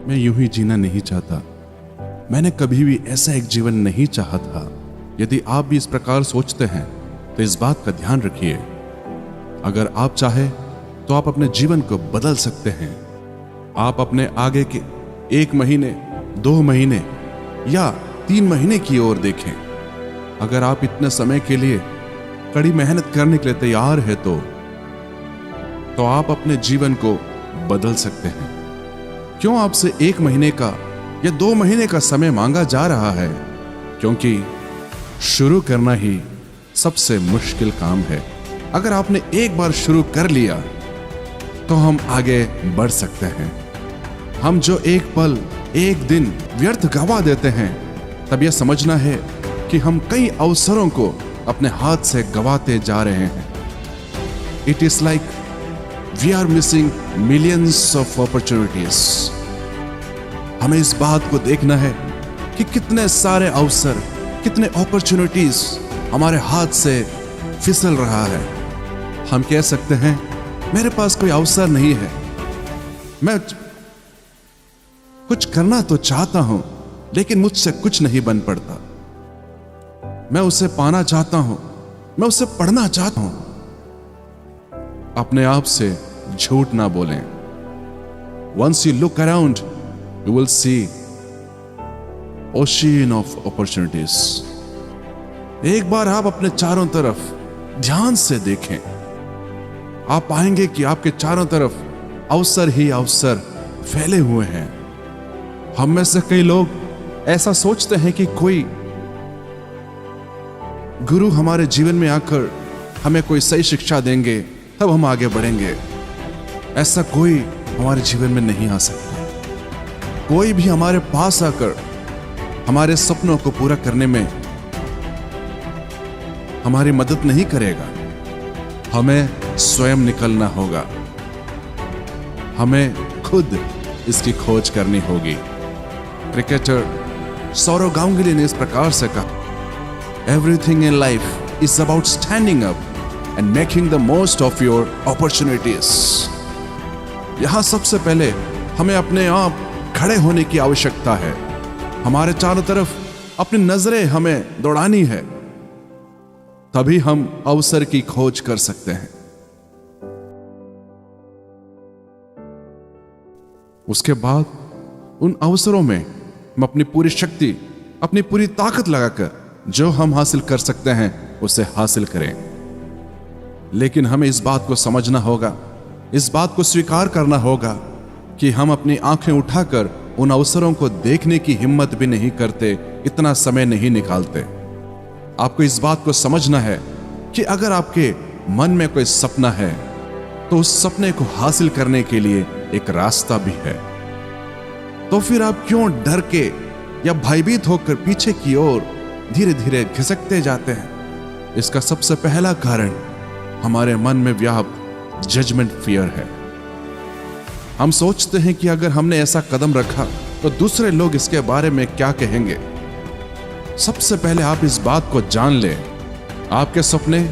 मैं यूं ही जीना नहीं चाहता। मैंने कभी भी ऐसा एक जीवन नहीं चाहा था। यदि आप भी इस प्रकार सोचते हैं तो इस बात का ध्यान रखिए। अगर आप चाहे तो आप अपने जीवन को बदल सकते हैं। आप अपने आगे के 1 महीने, 2 महीने या 3 महीने की ओर देखें। अगर आप इतने समय के लिए कड़ी मेहनत करने के लिए तैयार है तो आप अपने जीवन को बदल सकते हैं। क्यों आपसे 1 महीने का या 2 महीने का समय मांगा जा रहा है? क्योंकि शुरू करना ही सबसे मुश्किल काम है। अगर आपने एक बार शुरू कर लिया तो हम आगे बढ़ सकते हैं। हम जो एक पल, एक दिन व्यर्थ गवा देते हैं, तब यह समझना है कि हम कई अवसरों को अपने हाथ से गवाते जा रहे हैं। It is like we are missing millions of opportunities. हमें इस बात को देखना है कि कितने सारे अवसर, कितने अपॉर्चुनिटीज हमारे हाथ से फिसल रहा है। हम कह सकते हैं मेरे पास कोई अवसर नहीं है, मैं कुछ करना तो चाहता हूं लेकिन मुझसे कुछ नहीं बन पड़ता। मैं उसे पाना चाहता हूं, मैं उसे पढ़ना चाहता हूं। अपने आप से झूठ ना बोलें। Once you look around you will see ocean of opportunities. एक बार आप अपने चारों तरफ ध्यान से देखें, आप पाएंगे कि आपके चारों तरफ अवसर ही अवसर फैले हुए हैं। हम में से कई लोग ऐसा सोचते हैं कि कोई गुरु हमारे जीवन में आकर हमें कोई सही शिक्षा देंगे तब हम आगे बढ़ेंगे। ऐसा कोई हमारे जीवन में नहीं आ सकता। कोई भी हमारे पास आकर हमारे सपनों को पूरा करने में हमारी मदद नहीं करेगा। हमें स्वयं निकलना होगा, हमें खुद इसकी खोज करनी होगी। क्रिकेटर सौरव गांगुली ने इस प्रकार से कहा, everything in life is about standing up and making the most of your opportunities. यहां सबसे पहले हमें अपने आप खड़े होने की आवश्यकता है। हमारे चारों तरफ अपनी नजरें हमें दौड़ानी है, तभी हम अवसर की खोज कर सकते हैं। उसके बाद उन अवसरों में हम अपनी पूरी शक्ति, अपनी पूरी ताकत लगाकर जो हम हासिल कर सकते हैं उसे हासिल करें। लेकिन हमें इस बात को समझना होगा, इस बात को स्वीकार करना होगा कि हम अपनी आंखें उठाकर उन अवसरों को देखने की हिम्मत भी नहीं करते, इतना समय नहीं निकालते। आपको इस बात को समझना है कि अगर आपके मन में कोई सपना है तो उस सपने को हासिल करने के लिए एक रास्ता भी है। तो फिर आप क्यों डर के या भयभीत होकर पीछे की ओर धीरे धीरे खिसकते जाते हैं? इसका सबसे पहला कारण हमारे मन में व्याप्त जजमेंट फियर है। हम सोचते हैं कि अगर हमने ऐसा कदम रखा तो दूसरे लोग इसके बारे में क्या कहेंगे। सबसे पहले आप इस बात को जान लें, आपके सपने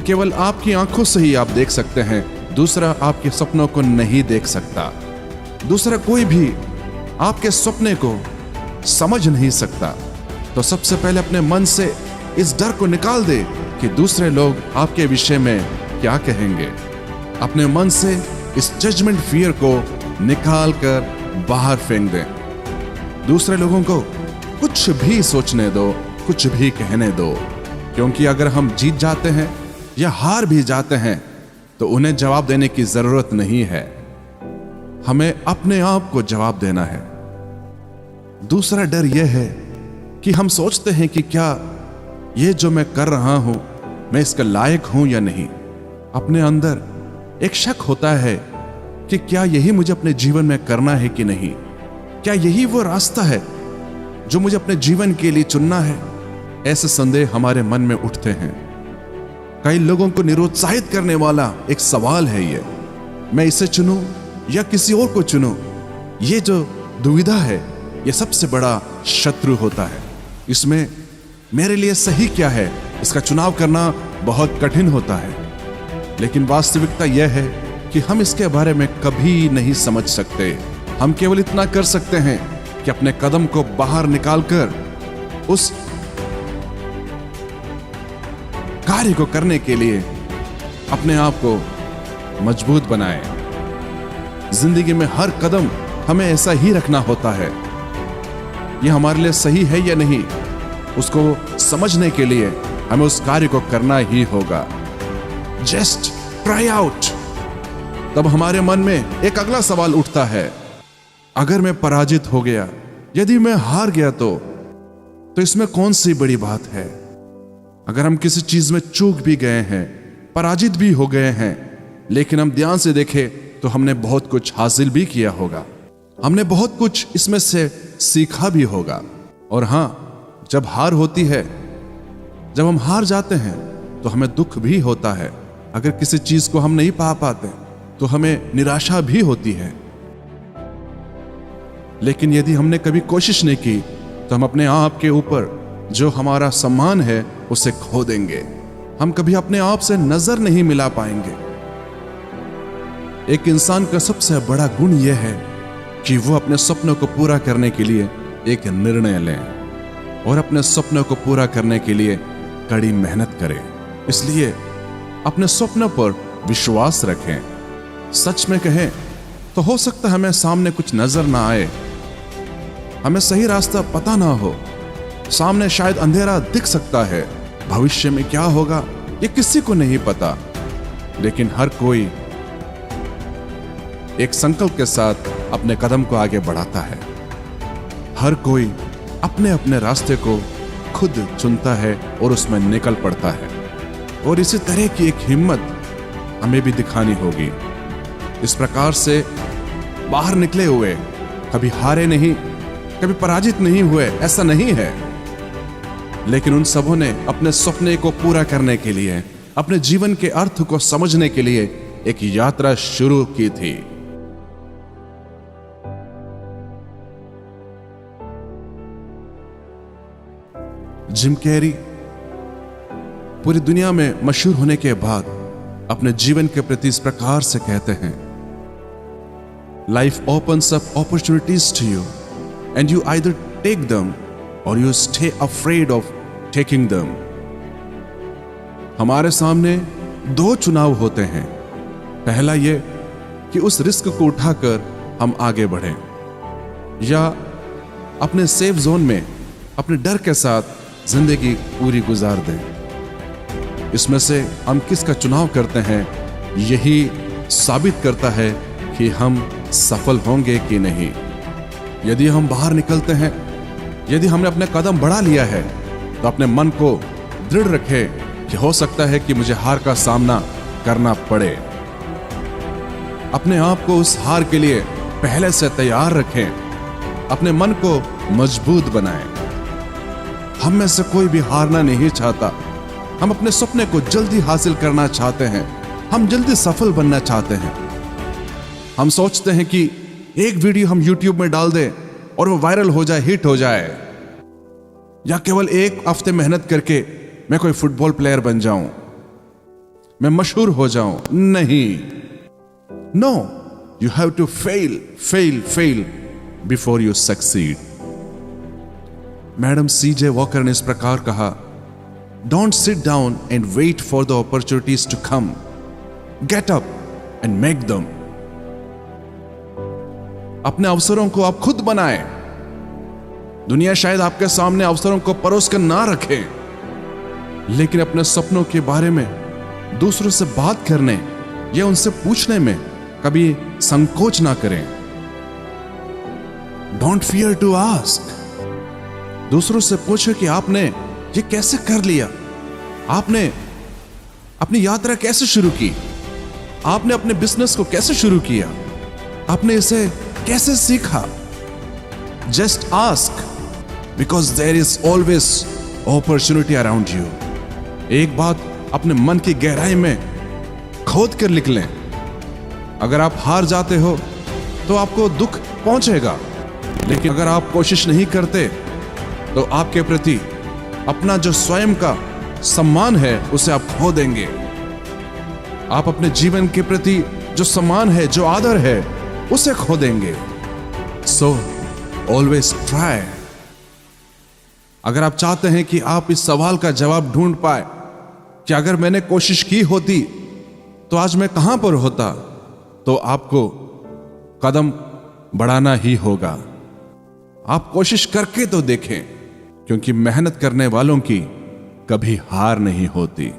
केवल आपकी आंखों से ही आप देख सकते हैं, दूसरा आपके सपनों को नहीं देख सकता। दूसरा कोई भी आपके सपने को समझ नहीं सकता। तो सबसे पहले अपने मन से इस डर को निकाल दे कि दूसरे लोग आपके विषय में क्या कहेंगे। अपने मन से इस जजमेंट फियर को निकाल कर बाहर फेंक दें। दूसरे लोगों को कुछ भी सोचने दो, कुछ भी कहने दो, क्योंकि अगर हम जीत जाते हैं या हार भी जाते हैं तो उन्हें जवाब देने की जरूरत नहीं है, हमें अपने आप को जवाब देना है। दूसरा डर यह है कि हम सोचते हैं कि क्या ये जो मैं कर रहा हूं मैं इसका लायक हूं या नहीं। अपने अंदर एक शक होता है कि क्या यही मुझे अपने जीवन में करना है कि नहीं, क्या यही वो रास्ता है जो मुझे अपने जीवन के लिए चुनना है। ऐसे संदेह हमारे मन में उठते हैं। कई लोगों को निरुत्साहित करने वाला एक सवाल है ये, मैं इसे चुनूं या किसी और को चुनूं। ये जो दुविधा है ये सबसे बड़ा शत्रु होता है। इसमें मेरे लिए सही क्या है इसका चुनाव करना बहुत कठिन होता है। लेकिन वास्तविकता यह है कि हम इसके बारे में कभी नहीं समझ सकते। हम केवल इतना कर सकते हैं कि अपने कदम को बाहर निकालकर उस कार्य को करने के लिए अपने आप को मजबूत बनाएं। जिंदगी में हर कदम हमें ऐसा ही रखना होता है। यह हमारे लिए सही है या नहीं, उसको समझने के लिए हमें उस कार्य को करना ही होगा। Just try out. तब हमारे मन में एक अगला सवाल उठता है, अगर मैं पराजित हो गया, यदि मैं हार गया तो इसमें कौन सी बड़ी बात है? अगर हम किसी चीज में चूक भी गए हैं, पराजित भी हो गए हैं, लेकिन हम ध्यान से देखें तो हमने बहुत कुछ हासिल भी किया होगा, हमने बहुत कुछ इसमें से सीखा भी होगा। और हां, जब हार होती है, जब हम हार जाते हैं तो हमें दुख भी होता है। अगर किसी चीज को हम नहीं पा पाते तो हमें निराशा भी होती है। लेकिन यदि हमने कभी कोशिश नहीं की तो हम अपने आप के ऊपर जो हमारा सम्मान है उसे खो देंगे। हम कभी अपने आप से नजर नहीं मिला पाएंगे। एक इंसान का सबसे बड़ा गुण यह है कि वो अपने सपनों को पूरा करने के लिए एक निर्णय लें और अपने सपनों को पूरा करने के लिए कड़ी मेहनत करें। इसलिए अपने सपनों पर विश्वास रखें। सच में कहें तो हो सकता है हमें सामने कुछ नजर ना आए, हमें सही रास्ता पता ना हो, सामने शायद अंधेरा दिख सकता है, भविष्य में क्या होगा ये किसी को नहीं पता। लेकिन हर कोई एक संकल्प के साथ अपने कदम को आगे बढ़ाता है। हर कोई अपने अपने रास्ते को खुद चुनता है और उसमें निकल पड़ता है। और इसी तरह की एक हिम्मत हमें भी दिखानी होगी। इस प्रकार से बाहर निकले हुए कभी हारे नहीं, कभी पराजित नहीं हुए, ऐसा नहीं है। लेकिन उन सबों ने अपने सपने को पूरा करने के लिए, अपने जीवन के अर्थ को समझने के लिए एक यात्रा शुरू की थी। जिम कैरी पूरी दुनिया में मशहूर होने के बाद अपने जीवन के प्रति इस प्रकार से कहते हैं, life opens up opportunities to you and you either take them or you stay afraid of taking them. हमारे सामने दो चुनाव होते हैं। पहला ये कि उस रिस्क को उठाकर हम आगे बढ़ें, या अपने सेफ जोन में अपने डर के साथ जिंदगी पूरी गुजार दें। इसमें से हम किसका चुनाव करते हैं, यही साबित करता है कि हम सफल होंगे कि नहीं। यदि हम बाहर निकलते हैं, यदि हमने अपने कदम बढ़ा लिया है, तो अपने मन को दृढ़ रखें कि हो सकता है कि मुझे हार का सामना करना पड़े। अपने आप को उस हार के लिए पहले से तैयार रखें। अपने मन को मजबूत बनाएं। हम में से कोई भी हारना नहीं चाहता। हम अपने सपने को जल्दी हासिल करना चाहते हैं। हम जल्दी सफल बनना चाहते हैं। हम सोचते हैं कि एक वीडियो हम YouTube में डाल दें और वो वायरल हो जाए, हिट हो जाए, या केवल एक हफ्ते मेहनत करके मैं कोई फुटबॉल प्लेयर बन जाऊं, मैं मशहूर हो जाऊं। नहीं, no, you have to fail before you succeed. Madam CJ Walker ने इस प्रकार कहा, don't sit down and wait for the opportunities to come, get up and make them. अपने अवसरों को आप खुद बनाएं। दुनिया शायद आपके सामने अवसरों को परोस कर ना रखे, लेकिन अपने सपनों के बारे में दूसरों से बात करने या उनसे पूछने में कभी संकोच ना करें। Don't fear to ask. दूसरों से पूछे कि आपने ये कैसे कर लिया, आपने अपनी यात्रा कैसे शुरू की, आपने अपने बिजनेस को कैसे शुरू किया, आपने इसे कैसे सीखा। Just ask, because there is always opportunity around you. एक बात अपने मन की गहराई में खोद कर लिख लें, अगर आप हार जाते हो तो आपको दुख पहुंचेगा, लेकिन अगर आप कोशिश नहीं करते तो आपके प्रति अपना जो स्वयं का सम्मान है उसे आप खो देंगे। आप अपने जीवन के प्रति जो सम्मान है, जो आदर है, उसे खो देंगे। So always try. अगर आप चाहते हैं कि आप इस सवाल का जवाब ढूंढ पाए कि अगर मैंने कोशिश की होती तो आज मैं कहां पर होता, तो आपको कदम बढ़ाना ही होगा। आप कोशिश करके तो देखें, क्योंकि मेहनत करने वालों की कभी हार नहीं होती।